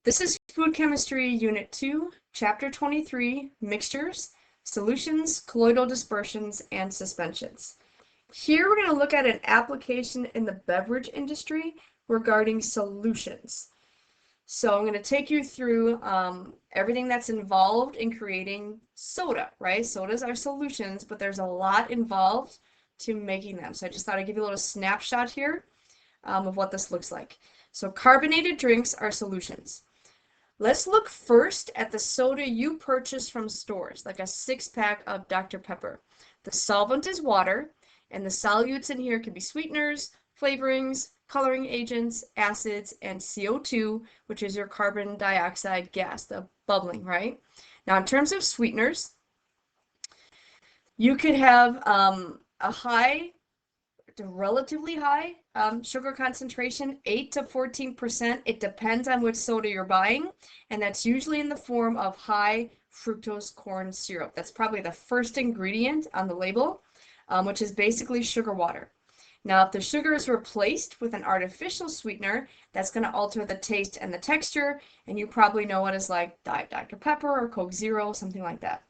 This is Food Chemistry Unit 2, Chapter 23, Mixtures, Solutions, Colloidal Dispersions, and Suspensions. Here we're going to look at an application in the beverage industry regarding solutions. So I'm going to take you through everything that's involved in creating soda, right? Sodas are solutions, but there's a lot involved to making them. So I just thought I'd give you a little snapshot here of what this looks like. So carbonated drinks are solutions. Let's look first at the soda you purchase from stores, like a 6-pack of Dr. Pepper. The solvent is water, and the solutes in here can be sweeteners, flavorings, coloring agents, acids, and CO2, which is your carbon dioxide gas, the bubbling, right? Now, in terms of sweeteners, you could have a high, relatively high sugar concentration, 8 to 14%. It depends on which soda you're buying, and that's usually in the form of high fructose corn syrup. That's probably the first ingredient on the label, which is basically sugar water. Now, if the sugar is replaced with an artificial sweetener, that's going to alter the taste and the texture, and you probably know what it's like, Diet Dr. Pepper or Coke Zero, something like that.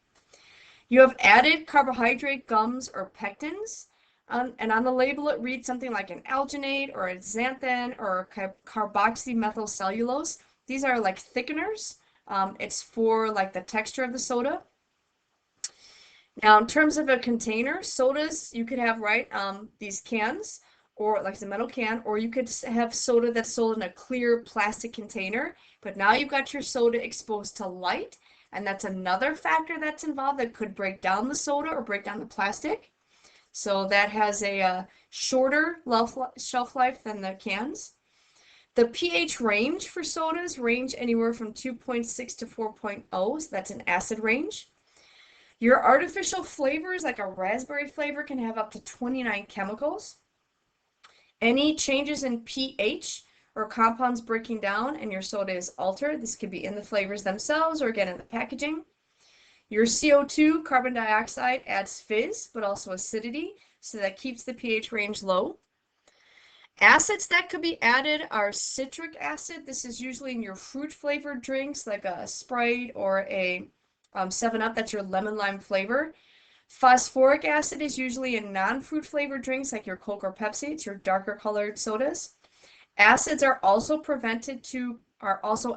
You have added carbohydrate gums or pectins. And on the label, it reads something like an alginate or a xanthan or a carboxymethylcellulose. These are like thickeners. It's for like the texture of the soda. Now, in terms of a container, sodas, you could have, right, these cans, or like the metal can, or you could have soda that's sold in a clear plastic container. But now you've got your soda exposed to light, and that's another factor that's involved that could break down the soda or break down the plastic. So that has a shorter shelf life than the cans. The pH range for sodas range anywhere from 2.6 to 4.0, so that's an acid range. Your artificial flavors, like a raspberry flavor, can have up to 29 chemicals. Any changes in pH or compounds breaking down and your soda is altered, this could be in the flavors themselves or again in the packaging. Your CO2, carbon dioxide, adds fizz, but also acidity, so that keeps the pH range low. Acids that could be added are citric acid. This is usually in your fruit-flavored drinks, like a Sprite or a 7-Up, that's your lemon lime flavor. Phosphoric acid is usually in non-fruit flavored drinks, like your Coke or Pepsi. It's your darker colored sodas. Acids are also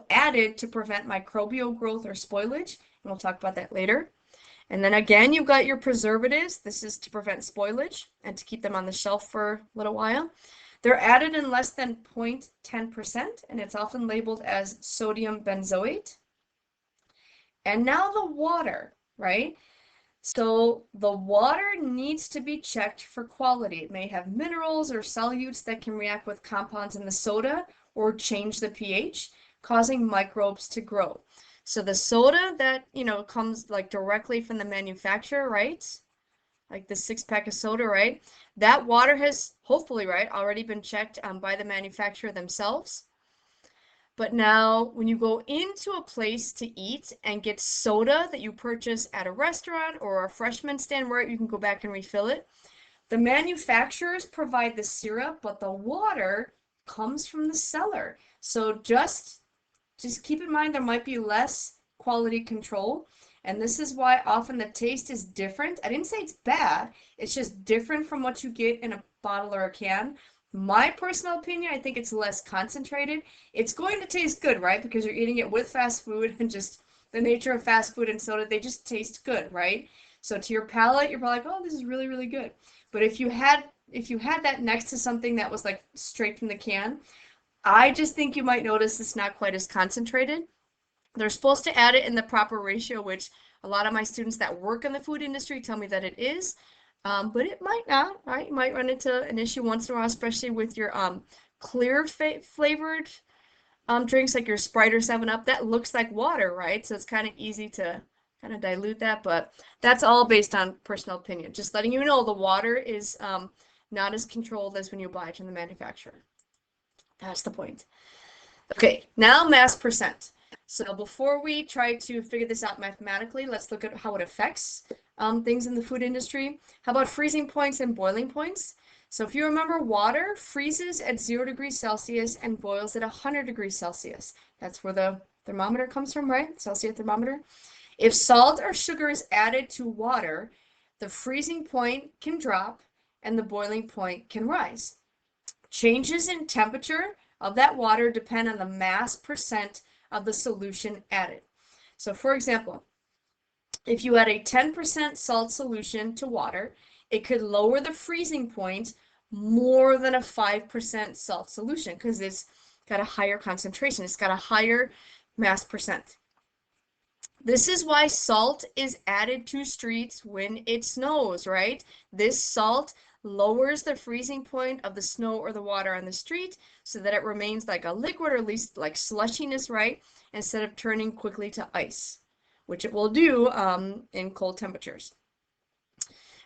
added to prevent microbial growth or spoilage. And we'll talk about that later. And then again, you've got your preservatives. This is to prevent spoilage and to keep them on the shelf for a little while. They're added in less than 0.10%, and it's often labeled as sodium benzoate. And now the water, right? So the water needs to be checked for quality. It may have minerals or solutes that can react with compounds in the soda or change the pH, causing microbes to grow. So the soda that, comes like directly from the manufacturer, right? Like the 6-pack of soda, right? That water has hopefully, right, already been checked by the manufacturer themselves. But now when you go into a place to eat and get soda that you purchase at a restaurant or a freshman stand where you can go back and refill it, the manufacturers provide the syrup, but the water comes from the cellar. So just keep in mind there might be less quality control, and this is why often the taste is different. I didn't say it's bad, it's just different from what you get in a bottle or a can. My personal opinion, I think it's less concentrated. It's going to taste good, right? Because you're eating it with fast food, and just the nature of fast food and soda, they just taste good, right? So to your palate, you're probably like, oh, this is really, really good. But if you had that next to something that was like straight from the can, I just think you might notice it's not quite as concentrated. They're supposed to add it in the proper ratio, which a lot of my students that work in the food industry tell me that it is, but it might not, right? You might run into an issue once in a while, especially with your clear flavored drinks like your Sprite or 7-Up. That looks like water, right? So it's kind of easy to kind of dilute that, but that's all based on personal opinion. Just letting you know the water is not as controlled as when you buy it from the manufacturer. That's the point. Okay, now mass percent. So before we try to figure this out mathematically, let's look at how it affects things in the food industry. How about freezing points and boiling points? So if you remember, water freezes at 0 degrees Celsius and boils at 100 degrees Celsius. That's where the thermometer comes from, right? Celsius thermometer. If salt or sugar is added to water, the freezing point can drop and the boiling point can rise. Changes in temperature of that water depend on the mass percent of the solution added. So for example, if you add a 10% salt solution to water, it could lower the freezing point more than a 5% salt solution because it's got a higher concentration. It's got a higher mass percent. This is why salt is added to streets when it snows, right? This salt lowers the freezing point of the snow or the water on the street so that it remains like a liquid, or at least like slushiness, right? Instead of turning quickly to ice, which it will do in cold temperatures.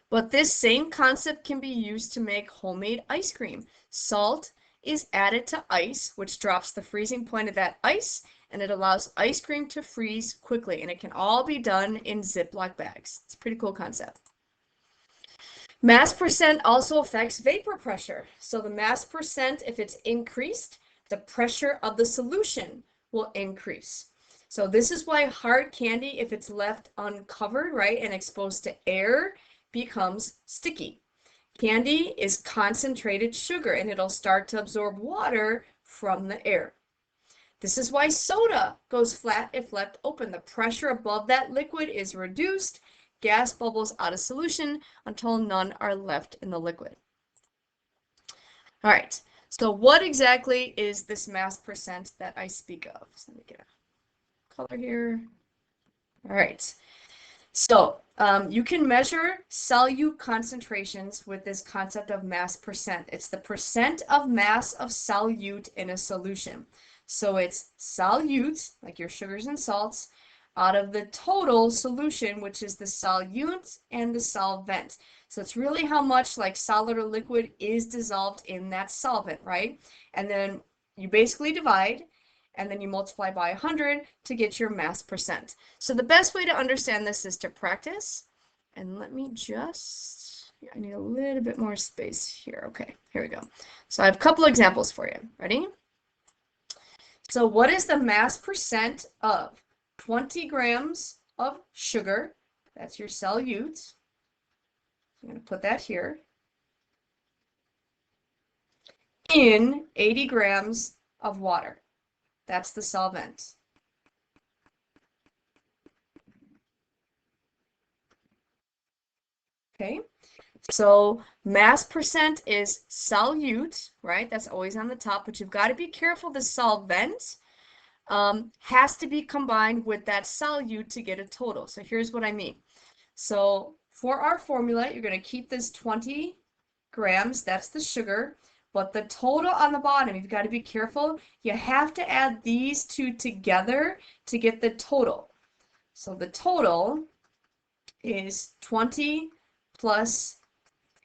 But this same concept can be used to make homemade ice cream. Salt is added to ice, which drops the freezing point of that ice, and it allows ice cream to freeze quickly, and it can all be done in Ziploc bags. It's a pretty cool concept. Mass percent also affects vapor pressure. So the mass percent, if it's increased, the pressure of the solution will increase. So this is why hard candy, if it's left uncovered, right, and exposed to air, becomes sticky. Candy is concentrated sugar, and it'll start to absorb water from the air. This is why soda goes flat if left open. The pressure above that liquid is reduced. Gas bubbles out of solution until none are left in the liquid. All right, so what exactly is this mass percent that I speak of? So let me get a color here. All right, so you can measure solute concentrations with this concept of mass percent. It's the percent of mass of solute in a solution. So it's solute, like your sugars and salts, out of the total solution, which is the solute and the solvent. So it's really how much like solid or liquid is dissolved in that solvent, right? And then you basically divide, and then you multiply by 100 to get your mass percent. So the best way to understand this is to practice. And let me just, I need a little bit more space here. Okay, here we go. So I have a couple examples for you. Ready? So what is the mass percent of 20 grams of sugar? That's your solute. I'm going to put that here. In 80 grams of water. That's the solvent. Okay, so mass percent is solute, right? That's always on the top, but you've got to be careful. The solvent has to be combined with that solute to get a total. So here's what I mean. So for our formula, you're going to keep this 20 grams, that's the sugar, but the total on the bottom, you've got to be careful. You have to add these two together to get the total. So the total is 20 plus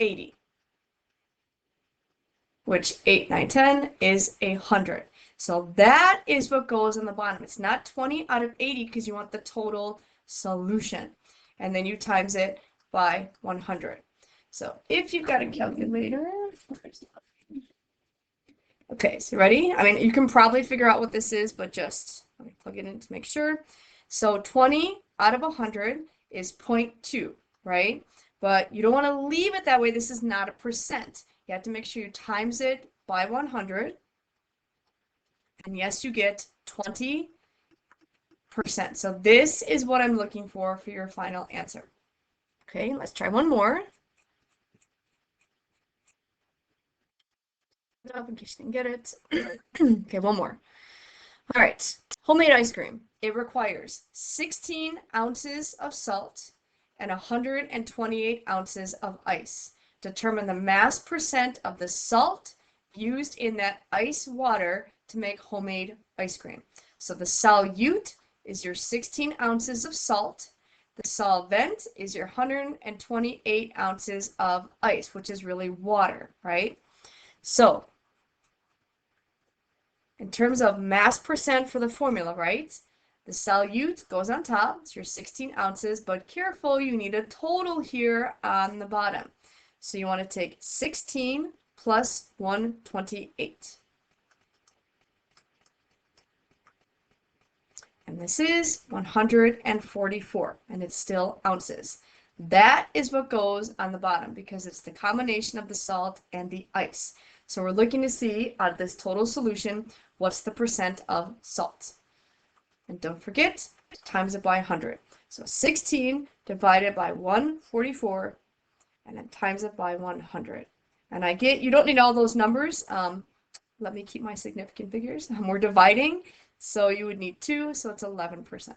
80, which 8, 9, 10 is 100. So that is what goes on the bottom. It's not 20 out of 80 because you want the total solution. And then you times it by 100. So if you've got a calculator, okay, so ready? I mean, you can probably figure out what this is, but just let me plug it in to make sure. So 20 out of 100 is 0.2, right? But you don't want to leave it that way. This is not a percent. You have to make sure you times it by 100. And yes, you get 20%. So this is what I'm looking for your final answer. Okay, let's try one more. Up in case you didn't get it. Okay, one more. All right, homemade ice cream. It requires 16 ounces of salt and 128 ounces of ice. Determine the mass percent of the salt used in that ice water to make homemade ice cream. So the solute is your 16 ounces of salt. The solvent is your 128 ounces of ice, which is really water, right? So in terms of mass percent for the formula, right? The solute goes on top, it's your 16 ounces, but careful, you need a total here on the bottom. So you want to take 16 plus 128. And this is 144, and it's still ounces. That is what goes on the bottom because it's the combination of the salt and the ice. So we're looking to see out of this total solution, what's the percent of salt. And don't forget, times it by 100. So 16 divided by 144, and then times it by 100. And you don't need all those numbers. Let me keep my significant figures. We're dividing, so you would need 2, so it's 11%.